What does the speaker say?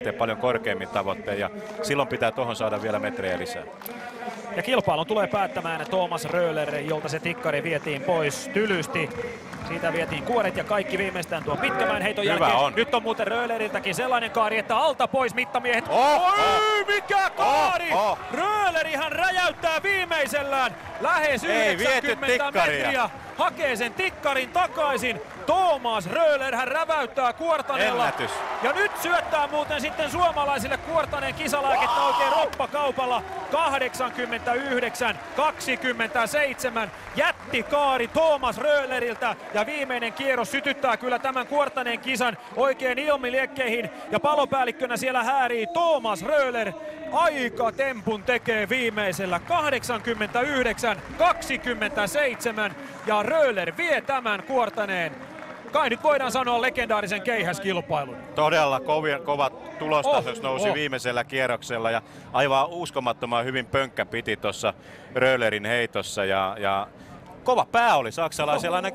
lähteä paljon korkeammin tavoitteen ja silloin pitää tuohon saada vielä metrejä lisää. Ja kilpailun tulee päättämään Thomas Röhler, jolta se tikkari vietiin pois tylysti. Siitä vietiin kuoret ja kaikki viimeistään tuon Pitkämäen heiton jälkeen. On. Nyt on muuten Röhleriltäkin sellainen kaari, että alta pois mittamiehet. Oi, mikä kaari! Röhlerihan räjäyttää viimeisellään lähes 90 metriä. Hakee sen tikkarin takaisin. Thomas Röhler hän räväyttää Kuortaneella. Ennätys. Ja nyt syöttää muuten sitten suomalaisille Kuortaneen kisalääkettä oikein roppakaupalla. 89-27. Jättikaari Thomas Röhleriltä. Ja viimeinen kierros sytyttää kyllä tämän Kuortaneen kisan oikein ilmiliekkeihin. Ja palopäällikkönä siellä häärii Thomas Röhler. Aikatempun tekee viimeisellä 89-27. Ja Röhler vie tämän Kuortaneen. Kai nyt voidaan sanoa legendaarisen keihäskilpailun. Todella kovat tulostasos nousi viimeisellä kierroksella ja aivan uskomattoman hyvin pönkkä piti tuossa Röhlerin heitossa ja kova pää oli saksalaisella.